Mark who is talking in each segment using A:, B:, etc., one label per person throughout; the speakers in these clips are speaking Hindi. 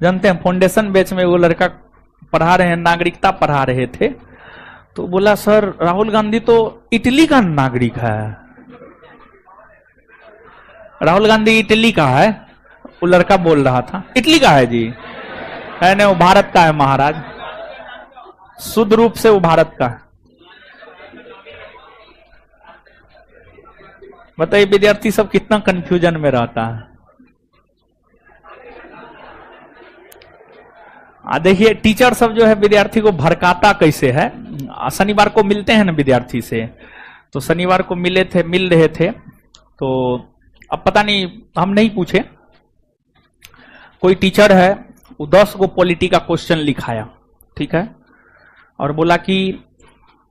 A: जानते हैं फाउंडेशन बैच में वो लड़का पढ़ा रहे हैं, नागरिकता पढ़ा रहे थे, तो बोला सर राहुल गांधी तो इटली का नागरिक है। राहुल गांधी इटली का है, वो लड़का बोल रहा था। इटली का है जी, है नहीं, वो भारत का है महाराज, शुद्ध रूप से वो भारत का है। बताइए विद्यार्थी सब कितना कंफ्यूजन में रहता है। देखिए टीचर सब जो है विद्यार्थी को भड़काता कैसे है। शनिवार को मिलते हैं ना विद्यार्थी से, तो शनिवार को मिल रहे थे, तो अब पता नहीं, हम नहीं पूछे, कोई टीचर है वो 10 गो पॉलिटी का क्वेश्चन लिखाया, ठीक है, और बोला कि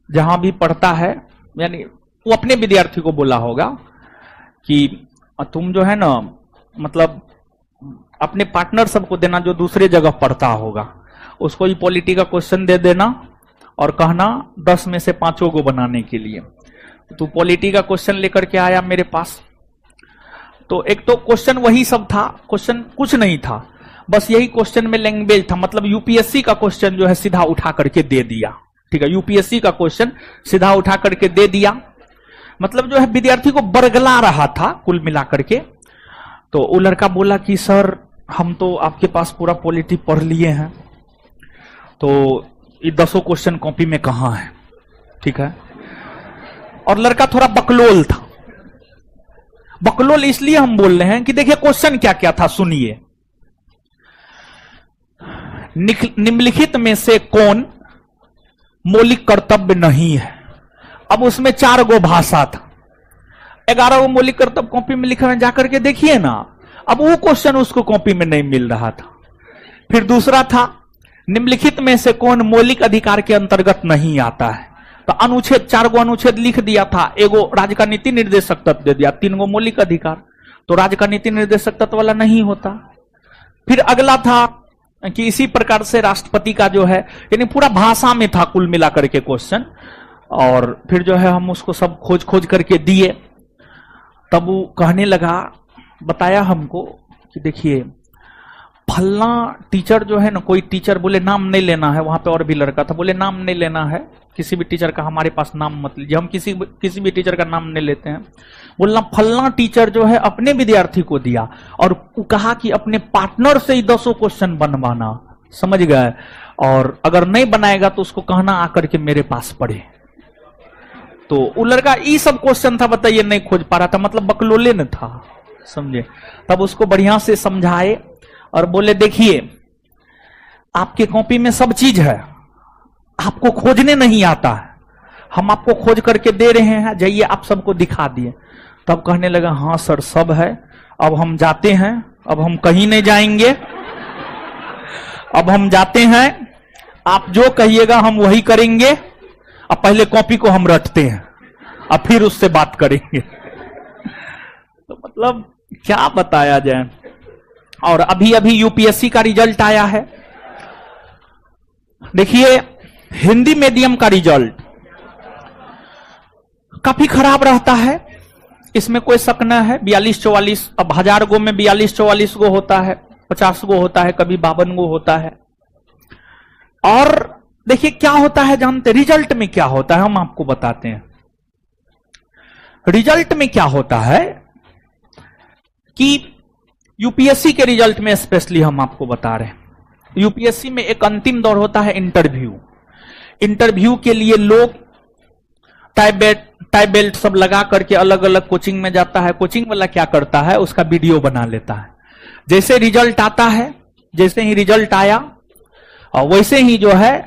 A: जहां भी पढ़ता है, यानी वो अपने विद्यार्थी को बोला होगा कि तुम जो है ना, मतलब अपने पार्टनर सबको देना जो दूसरे जगह पढ़ता होगा, उसको ये पॉलिटी का क्वेश्चन दे देना और कहना 10 में से 5 को बनाने के लिए। तो पॉलिटी का क्वेश्चन लेकर के आया मेरे पास, तो एक तो क्वेश्चन वही सब था, क्वेश्चन कुछ नहीं था, बस यही क्वेश्चन में लैंग्वेज था, मतलब यूपीएससी का क्वेश्चन जो है सीधा उठा करके दे दिया, ठीक है, यूपीएससी का क्वेश्चन सीधा उठा करके दे दिया, मतलब जो है विद्यार्थी को बरगला रहा था कुल मिलाकर के। तो वो लड़का बोला कि सर हम तो आपके पास पूरा पॉलिटी पढ़ लिए हैं, तो ये 10 क्वेश्चन कॉपी में कहां है, ठीक है। और लड़का थोड़ा बकलोल था। बकलोल इसलिए हम बोल रहे हैं कि देखिए क्वेश्चन क्या क्या था, सुनिए। निम्नलिखित में से कौन मौलिक कर्तव्य नहीं है। अब उसमें 4 गो भाषा था, 11 गो मौलिक कर्तव्य कॉपी में लिखा है, जाकर के देखिए ना। अब वो क्वेश्चन उसको कॉपी में नहीं मिल रहा था। फिर दूसरा था निम्नलिखित में से कौन मौलिक अधिकार के अंतर्गत नहीं आता है, तो अनुच्छेद 4 गो अनुच्छेद लिख दिया था, एगो राज्य का नीति निर्देशक तत्व दे दिया, 3 गो मौलिक अधिकार, तो राज्य का नीति निर्देशक तत्व वाला नहीं होता। फिर अगला था कि इसी प्रकार से राष्ट्रपति का जो है, यानी पूरा भाषा में था कुल मिलाकर के क्वेश्चन। और फिर जो है हम उसको सब खोज खोज करके दिए, तब वो कहने लगा, बताया हमको कि देखिए फलना टीचर जो है ना, कोई टीचर बोले नाम नहीं लेना है, वहां पे और भी लड़का था, बोले नाम नहीं लेना है, किसी भी टीचर का हमारे पास नाम मत लीजिए, हम किसी भी टीचर का नाम नहीं लेते हैं। बोलना फलना टीचर जो है अपने विद्यार्थी को दिया और कहा कि अपने पार्टनर से ही 10 क्वेश्चन बनवाना, समझ गए, और अगर नहीं बनाएगा तो उसको कहना आकर के मेरे पास पढ़े। तो वो लड़का ये सब क्वेश्चन था, बताइए नहीं खोज पा रहा था, मतलब बकलोले न था, समझे। तब उसको बढ़िया से समझाए और बोले देखिए आपके कॉपी में सब चीज है, आपको खोजने नहीं आता है, हम आपको खोज करके दे रहे हैं, जाइए आप सबको दिखा दिए। तब कहने लगा हाँ सर सब है, अब हम जाते हैं, अब हम कहीं नहीं जाएंगे, अब हम जाते हैं, आप जो कहिएगा हम वही करेंगे, अब पहले कॉपी को हम रटते हैं, अब फिर उससे बात करेंगे। तो मतलब क्या बताया जाए। और अभी अभी यूपीएससी का रिजल्ट आया है, देखिए हिंदी मीडियम का रिजल्ट काफी खराब रहता है, इसमें कोई शक न है। 42-44, अब 1000 गो में 42-44 गो होता है, 50 गो होता है, कभी 52 गो होता है। और देखिए क्या होता है जानते, रिजल्ट में क्या होता है हम आपको बताते हैं। रिजल्ट में क्या होता है कि यूपीएससी के रिजल्ट में स्पेशली हम आपको बता रहे हैं, यूपीएससी में एक अंतिम दौर होता है इंटरव्यू। इंटरव्यू के लिए लोग टाई बेल्ट सब लगा करके अलग अलग कोचिंग में जाता है। कोचिंग वाला क्या करता है, उसका वीडियो बना लेता है। जैसे रिजल्ट आता है, जैसे ही रिजल्ट आया वैसे ही जो है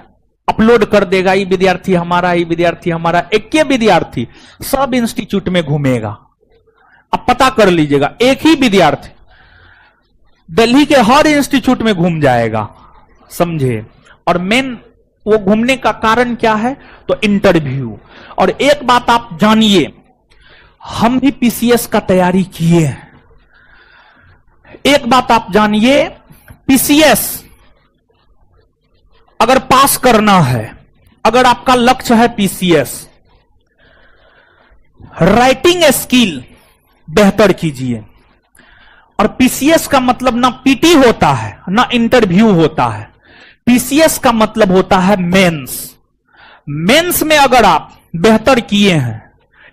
A: अपलोड कर देगा, ये विद्यार्थी हमारा, ये विद्यार्थी हमारा। एक ही विद्यार्थी सब इंस्टीट्यूट में घूमेगा। अब पता कर लीजिएगा, एक ही विद्यार्थी दिल्ली के हर इंस्टीट्यूट में घूम जाएगा, समझे। और मेन वो घूमने का कारण क्या है, तो इंटरव्यू। और एक बात आप जानिए, हम भी पीसीएस का तैयारी किए हैं। एक बात आप जानिए, पीसीएस अगर पास करना है, अगर आपका लक्ष्य है पीसीएस, राइटिंग स्किल बेहतर कीजिए। और पीसीएस का मतलब ना पीटी होता है ना इंटरव्यू होता है। पीसीएस का मतलब होता है मेंस। मेंस में अगर आप बेहतर किए हैं,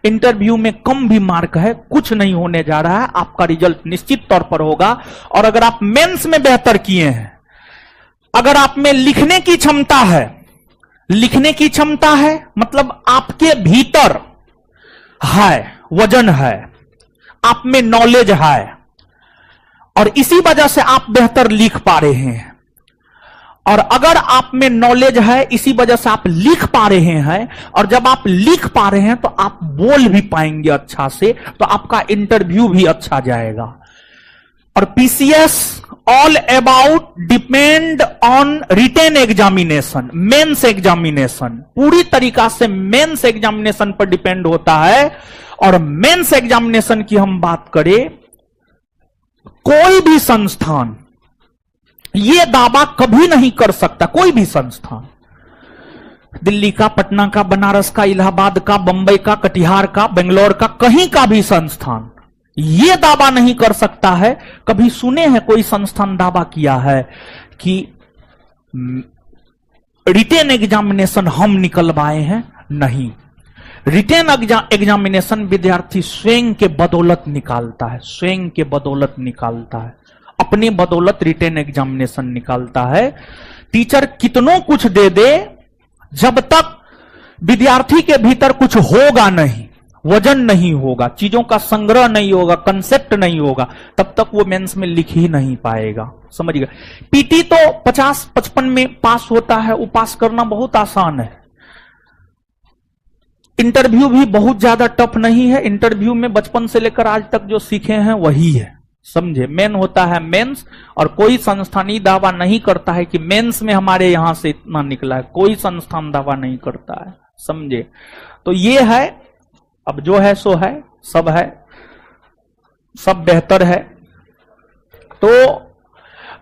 A: इंटरव्यू में कम भी मार्क है, कुछ नहीं होने जा रहा है, आपका रिजल्ट निश्चित तौर पर होगा। और अगर आप मेंस में बेहतर किए हैं, अगर आप में लिखने की क्षमता है, लिखने की क्षमता है मतलब आपके भीतर है, वजन है, आप में नॉलेज है, और इसी वजह से आप बेहतर लिख पा रहे हैं। और अगर आप में नॉलेज है, इसी वजह से आप लिख पा रहे हैं, और जब आप लिख पा रहे हैं तो आप बोल भी पाएंगे अच्छा से, तो आपका इंटरव्यू भी अच्छा जाएगा। और PCS all about depend on written examination, mains examination, पूरी तरीका से मेंस एग्जामिनेशन पर डिपेंड होता है। और मेंस एग्जामिनेशन की हम बात करें, कोई भी संस्थान यह दावा कभी नहीं कर सकता, कोई भी संस्थान, दिल्ली का, पटना का, बनारस का, इलाहाबाद का, बंबई का, कटिहार का, बेंगलोर का, कहीं का भी संस्थान यह दावा नहीं कर सकता है। कभी सुने हैं कोई संस्थान दावा किया है कि रिटेन एग्जामिनेशन हम निकलवाए हैं? नहीं, रिटेन एग्जामिनेशन विद्यार्थी स्वयं के बदौलत निकालता है, स्वयं के बदौलत निकालता है, अपने बदौलत रिटेन एग्जामिनेशन निकालता है। टीचर कितनों कुछ दे दे, जब तक विद्यार्थी के भीतर कुछ होगा नहीं, वजन नहीं होगा, चीजों का संग्रह नहीं होगा, कंसेप्ट नहीं होगा, तब तक वो मेंस में लिख ही नहीं पाएगा। समझ गए? पीटी तो 50-55 में पास होता है, वो पास करना बहुत आसान है। इंटरव्यू भी बहुत ज्यादा टफ नहीं है, इंटरव्यू में बचपन से लेकर आज तक जो सीखे हैं वही है। समझे? मेन होता है मेंस, और कोई संस्थान दावा नहीं करता है कि मेंस में हमारे यहां से इतना निकला है, कोई संस्थान दावा नहीं करता है। समझे? तो ये है, अब जो है सो है, सब है, सब बेहतर है। तो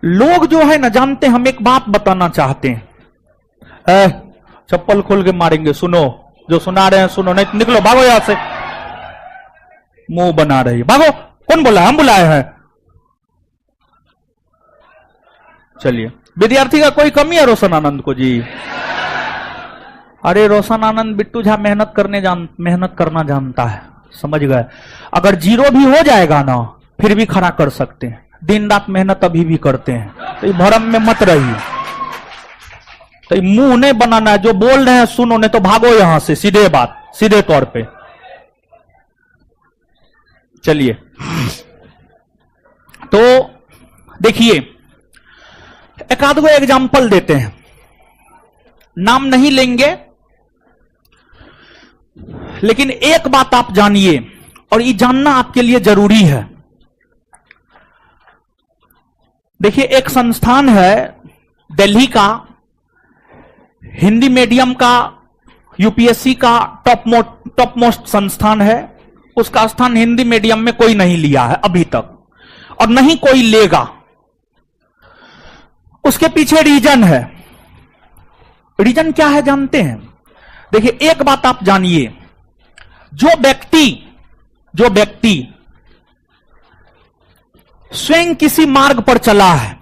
A: लोग जो है ना जानते, हम एक बात बताना चाहते हैं, चप्पल खोल के मारेंगे, सुनो, जो सुना रहे हैं सुनो, नहीं निकलो, भागो यहां से, मुंह बना रही, भागो। कौन बोला? हम बुलाए हैं। चलिए, विद्यार्थी का कोई कमी है रोशन आनंद को जी? अरे रोशन आनंद, बिट्टू झा मेहनत करना जानता है। समझ गए? अगर 0 भी हो जाएगा ना, फिर भी खड़ा कर सकते हैं, दिन रात मेहनत अभी भी करते हैं। तो भरम में मत रहिए, तो मुंह नहीं बनाना है, जो बोल रहे हैं सुनो, नहीं तो भागो यहां से, सीधे बात, सीधे तौर पे। चलिए, तो देखिए, एक आध गो एग्जाम्पल देते हैं, नाम नहीं लेंगे, लेकिन एक बात आप जानिए, और ये जानना आपके लिए जरूरी है। देखिए, एक संस्थान है दिल्ली का, हिंदी मीडियम का, यूपीएससी का टॉप मोस्ट संस्थान है। उसका स्थान हिंदी मीडियम में कोई नहीं लिया है अभी तक, और नहीं कोई लेगा। उसके पीछे रीजन है। रीजन क्या है जानते हैं? देखिए, एक बात आप जानिए, जो व्यक्ति स्वयं किसी मार्ग पर चला है,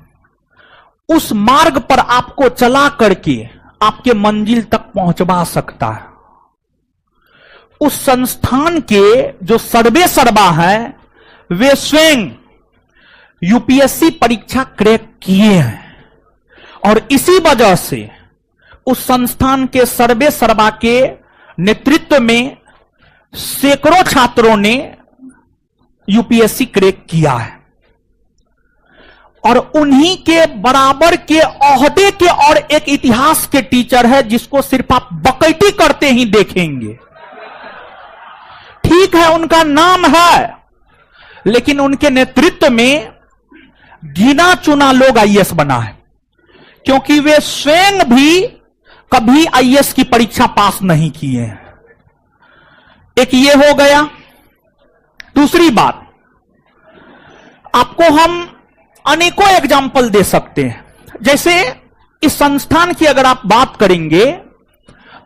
A: उस मार्ग पर आपको चला करके आपके मंजिल तक पहुंचवा सकता है। उस संस्थान के जो सर्वे सर्वा है, वे स्वयं यूपीएससी परीक्षा क्रैक किए हैं, और इसी वजह से उस संस्थान के सर्वे सर्वा के नेतृत्व में सैकड़ों छात्रों ने यूपीएससी क्रैक किया है। और उन्हीं के बराबर के ओहदे के और एक इतिहास के टीचर है, जिसको सिर्फ आप बकैती करते ही देखेंगे। ठीक है, उनका नाम है, लेकिन उनके नेतृत्व में गिना चुना लोग आईएएस बना है, क्योंकि वे स्वयं भी कभी आईएएस की परीक्षा पास नहीं किए हैं। एक ये हो गया। दूसरी बात, आपको हम अनेकों एग्जाम्पल दे सकते हैं। जैसे इस संस्थान की अगर आप बात करेंगे,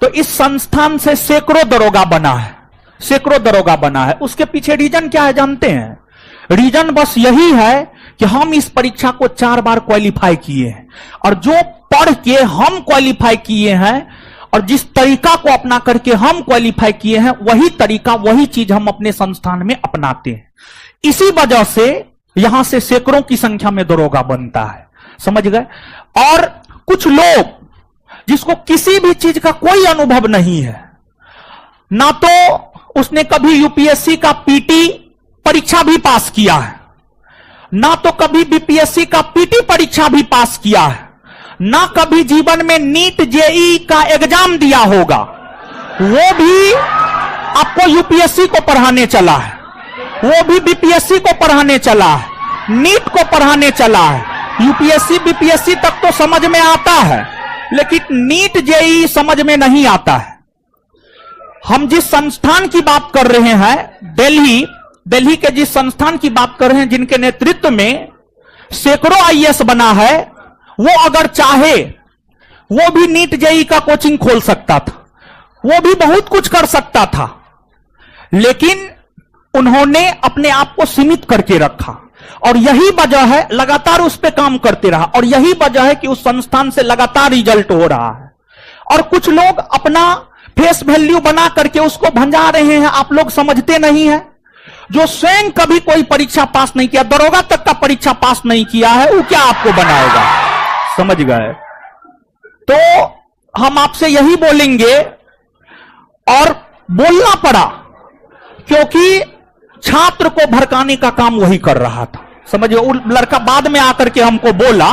A: तो इस संस्थान से सैकड़ों दरोगा बना है, सैकड़ों दरोगा बना है। उसके पीछे रीजन क्या है जानते हैं? रीजन बस यही है कि हम इस परीक्षा को 4 बार क्वालिफाई किए हैं, और जो पढ़ के हम क्वालिफाई किए हैं और जिस तरीका को अपना करके हम क्वालिफाई किए हैं, वही तरीका, वही चीज हम अपने संस्थान में अपनाते हैं। इसी वजह से यहां से सैकड़ों की संख्या में दरोगा बनता है, समझ गए। और कुछ लोग जिसको किसी भी चीज का कोई अनुभव नहीं है, ना तो उसने कभी यूपीएससी का पीटी परीक्षा भी पास किया है, ना तो कभी बीपीएससी का पीटी परीक्षा भी पास किया है, ना कभी जीवन में नीट जेई का एग्जाम दिया होगा, वो भी आपको यूपीएससी को पढ़ाने चला है, वो भी बीपीएससी को पढ़ाने चला है, नीट को पढ़ाने चला है। यूपीएससी बीपीएससी तक तो समझ में आता है, लेकिन नीट जेई समझ में नहीं आता है। हम जिस संस्थान की बात कर रहे हैं, दिल्ली के जिस संस्थान की बात कर रहे हैं, जिनके नेतृत्व में सैकड़ों आईएएस बना है, वो अगर चाहे वो भी नीट जेई का कोचिंग खोल सकता था, वो भी बहुत कुछ कर सकता था, लेकिन उन्होंने अपने आप को सीमित करके रखा। और यही वजह है, लगातार उस पर काम करते रहा, और यही वजह है कि उस संस्थान से लगातार रिजल्ट हो रहा है। और कुछ लोग अपना फेस वैल्यू बना करके उसको भंजा रहे हैं, आप लोग समझते नहीं है। जो स्वयं कभी कोई परीक्षा पास नहीं किया, दरोगा तक का परीक्षा पास नहीं किया है, वो क्या आपको बनाएगा, समझ गए। तो हम आपसे यही बोलेंगे, और बोलना पड़ा क्योंकि छात्र को भड़काने का काम वही कर रहा था, समझिए। वो लड़का बाद में आकर के हमको बोला,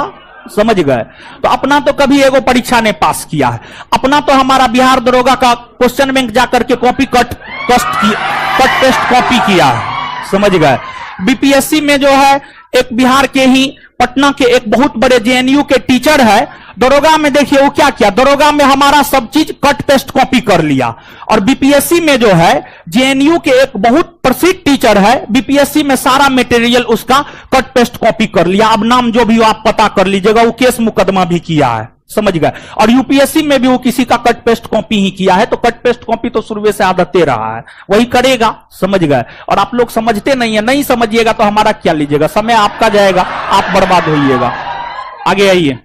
A: समझ गए। तो अपना तो कभी एगो परीक्षा ने पास किया है, अपना तो हमारा बिहार दरोगा का क्वेश्चन बैंक जाकर के कॉपी कट टेस्ट कॉपी किया है, समझ गए। बीपीएससी में जो है, एक बिहार के ही पटना के एक बहुत बड़े जेएनयू के टीचर है, दरोगा में देखिए वो क्या किया, दरोगा में हमारा सब चीज कट पेस्ट कॉपी कर लिया। और बीपीएससी में जो है, जेएनयू के एक बहुत प्रसिद्ध टीचर है, बीपीएससी में सारा मटेरियल उसका कट पेस्ट कॉपी कर लिया। अब नाम जो भी हो आप पता कर लीजिएगा, वो केस मुकदमा भी किया है, समझ गए। और यूपीएससी में भी वो किसी का कट पेस्ट कॉपी ही किया है, तो कट पेस्ट कॉपी तो शुरू से आदते रहा है, वही करेगा, समझ गए। और आप लोग समझते नहीं है, नहीं समझिएगा तो हमारा क्या लीजिएगा, समय आपका जाएगा, आप बर्बाद होइएगा। आगे आइए।